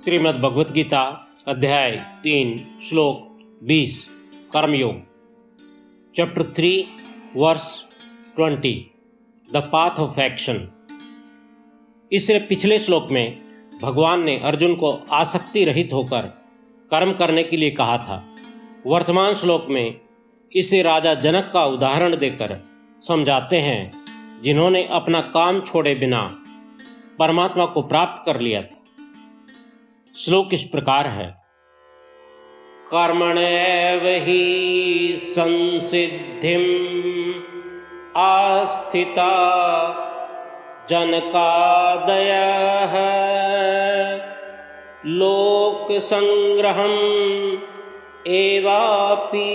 श्रीमद् भगवत गीता अध्याय 3 श्लोक 20 Karmayoga chapter 3 verse 20 the path of action. इससे पिछले श्लोक में भगवान ने अर्जुन को आसक्ति रहित होकर कर्म करने के लिए कहा था। वर्तमान श्लोक में इसे राजा जनक का उदाहरण देकर समझाते हैं, जिन्होंने अपना काम छोड़े बिना परमात्मा को प्राप्त कर लिया था। श्लोक इस प्रकार है। कर्मण्येव हि संसिद्धिम् आस्थिता जनकादयः लोक संग्रहम् एवापि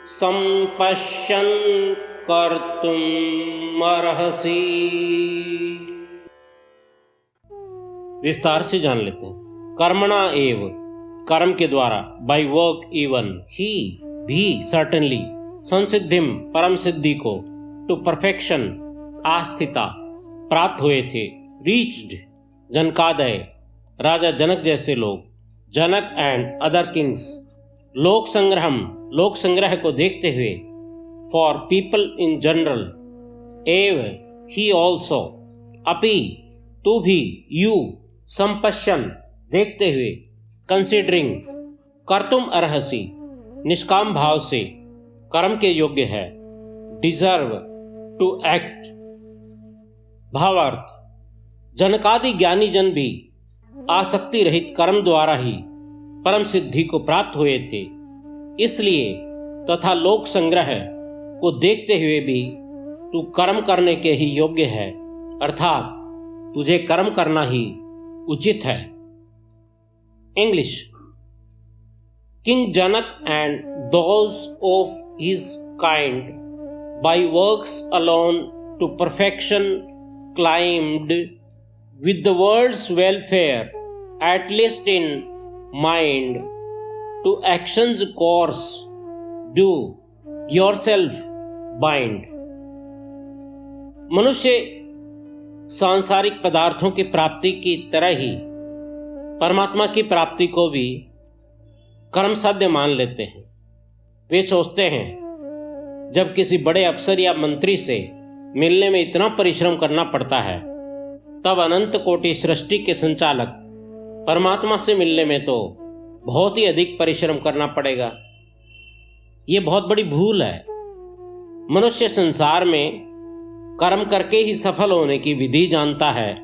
संपश्यन् कर्तुम् अर्हसि। विस्तार से जान लेते हैं। कर्मणा एव कर्म के द्वारा, बाय वर्क इवन, ही भी सर्टेनली, संसिद्धिम परम सिद्धि को, टू परफेक्शन आस्थिता प्राप्त हुए थे, रीच्ड जनकादय राजा जनक जैसे लोग, जनक एंड अदर किंग्स, लोक संग्रहम लोक संग्रह को देखते हुए, फॉर पीपल इन जनरल, एव ही ऑल्सो, अपि तू भी, यू संपश्यन देखते हुए, कंसिडरिंग कर्तुम अर्हसि निष्काम भाव से कर्म के योग्य है, डिजर्व टू एक्ट भावार्थ जनकादि ज्ञानी जन भी आसक्ति रहित कर्म द्वारा ही परम सिद्धि को प्राप्त हुए थे। इसलिए तथा लोक संग्रह को देखते हुए भी तू कर्म करने के ही योग्य है, अर्थात तुझे कर्म करना ही उचित है। English. King Janak and those of his kind by works alone to perfection climbed with the world's welfare at least in mind to action's course do yourself bind। मनुष्य सांसारिक पदार्थों की प्राप्ति की तरह ही परमात्मा की प्राप्ति को भी कर्म साध्य मान लेते हैं। वे सोचते हैं, जब किसी बड़े अफसर या मंत्री से मिलने में इतना परिश्रम करना पड़ता है, तब अनंत कोटि सृष्टि के संचालक परमात्मा से मिलने में तो बहुत ही अधिक परिश्रम करना पड़ेगा। ये बहुत बड़ी भूल है। मनुष्य संसार में कर्म करके ही सफल होने की विधि जानता है।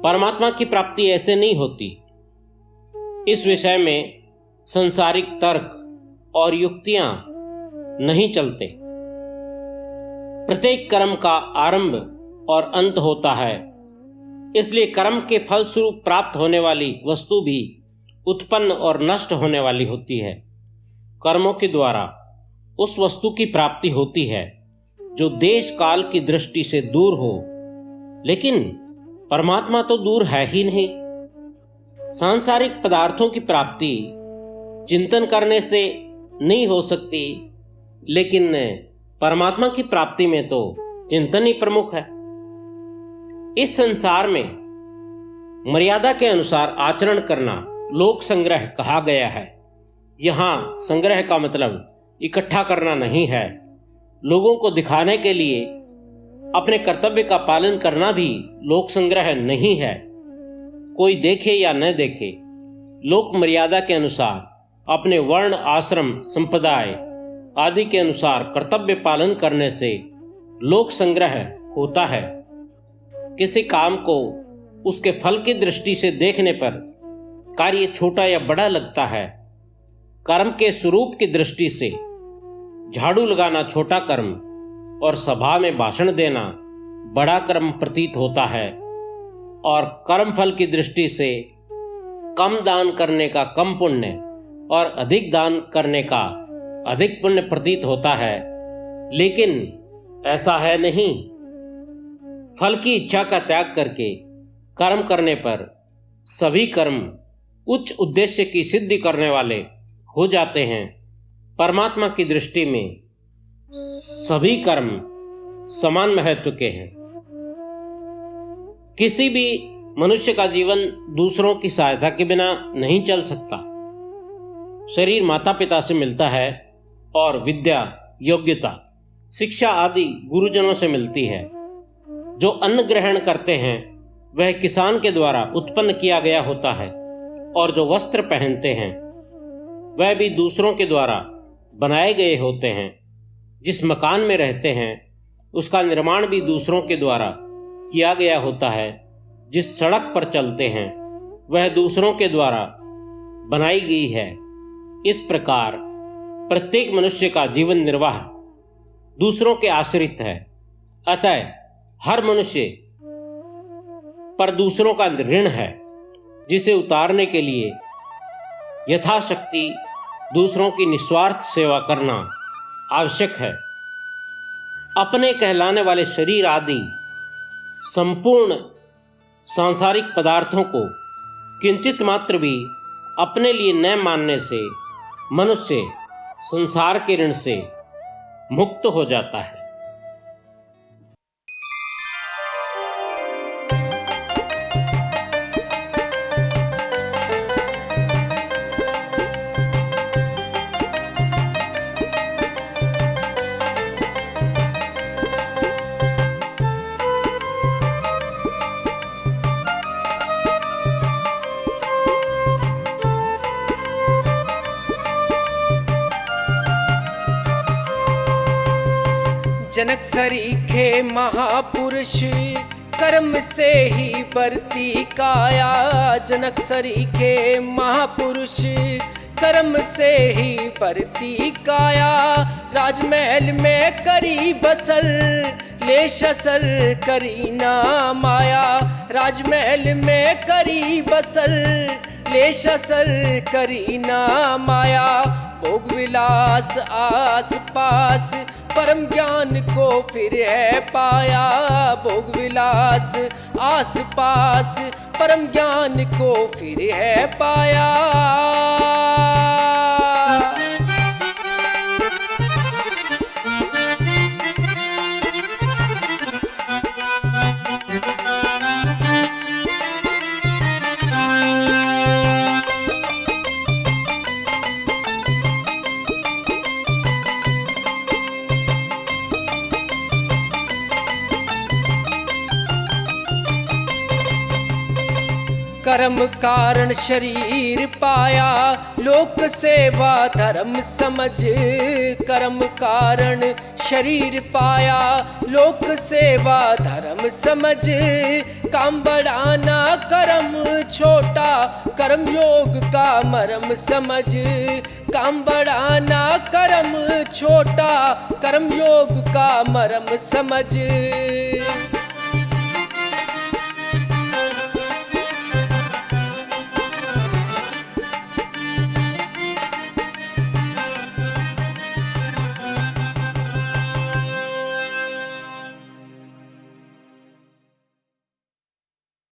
परमात्मा की प्राप्ति ऐसे नहीं होती। इस विषय में सांसारिक तर्क और युक्तियां नहीं चलते। प्रत्येक कर्म का आरंभ और अंत होता है, इसलिए कर्म के फलस्वरूप प्राप्त होने वाली वस्तु भी उत्पन्न और नष्ट होने वाली होती है। कर्मों के द्वारा उस वस्तु की प्राप्ति होती है जो देश काल की दृष्टि से दूर हो, लेकिन परमात्मा तो दूर है ही नहीं। सांसारिक पदार्थों की प्राप्ति चिंतन करने से नहीं हो सकती, लेकिन परमात्मा की प्राप्ति में तो चिंतन ही प्रमुख है। इस संसार में मर्यादा के अनुसार आचरण करना लोक संग्रह कहा गया है। यहाँ संग्रह का मतलब इकट्ठा करना नहीं है। लोगों को दिखाने के लिए अपने कर्तव्य का पालन करना भी लोक संग्रह नहीं है। कोई देखे या न देखे, लोक मर्यादा के अनुसार अपने वर्ण, आश्रम, संप्रदाय आदि के अनुसार कर्तव्य पालन करने से लोक संग्रह होता है। किसी काम को उसके फल की दृष्टि से देखने पर कार्य छोटा या बड़ा लगता है। कर्म के स्वरूप की दृष्टि से झाड़ू लगाना छोटा कर्म और सभा में भाषण देना बड़ा कर्म प्रतीत होता है, और कर्म फल की दृष्टि से कम दान करने का कम पुण्य और अधिक दान करने का अधिक पुण्य प्रतीत होता है। लेकिन ऐसा है नहीं। फल की इच्छा का त्याग करके कर्म करने पर सभी कर्म उच्च उद्देश्य की सिद्धि करने वाले हो जाते हैं। परमात्मा की दृष्टि में सभी कर्म समान महत्व के हैं। किसी भी मनुष्य का जीवन दूसरों की सहायता के बिना नहीं चल सकता। शरीर माता पिता से मिलता है और विद्या, योग्यता, शिक्षा आदि गुरुजनों से मिलती है। जो अन्न ग्रहण करते हैं वह किसान के द्वारा उत्पन्न किया गया होता है, और जो वस्त्र पहनते हैं वह भी दूसरों के द्वारा बनाए गए होते हैं। जिस मकान में रहते हैं उसका निर्माण भी दूसरों के द्वारा किया गया होता है। जिस सड़क पर चलते हैं वह दूसरों के द्वारा बनाई गई है। इस प्रकार प्रत्येक मनुष्य का जीवन निर्वाह दूसरों के आश्रित है। अतः हर मनुष्य पर दूसरों का ऋण है, जिसे उतारने के लिए यथाशक्ति दूसरों की निस्वार्थ सेवा करना आवश्यक है। अपने कहलाने वाले शरीर आदि संपूर्ण सांसारिक पदार्थों को किंचित मात्र भी अपने लिए न मानने से मनुष्य संसार के ऋण से मुक्त हो जाता है। जनक सरीखे महापुरुष कर्म से ही बढ़ती काया। जनक सरीखे महापुरुष कर्म से ही बढ़ती काया। राजमहल में करी बसर ले शसर करी ना माया। राजमहल में करी बसर ले शसर करी ना माया। भोग विलास आस पास परम ज्ञान को फिर है पाया। भोग विलास आस पास परम ज्ञान को फिर है पाया। कर्म कारण शरीर पाया, लोक सेवा धर्म समझ। कर्म कारण शरीर पाया, लोक सेवा धर्म समझ। काम बढ़ाना कर्म छोटा, कर्म योग का मर्म समझ। काम बढ़ाना कर्म छोटा, कर्म योग का मर्म समझ।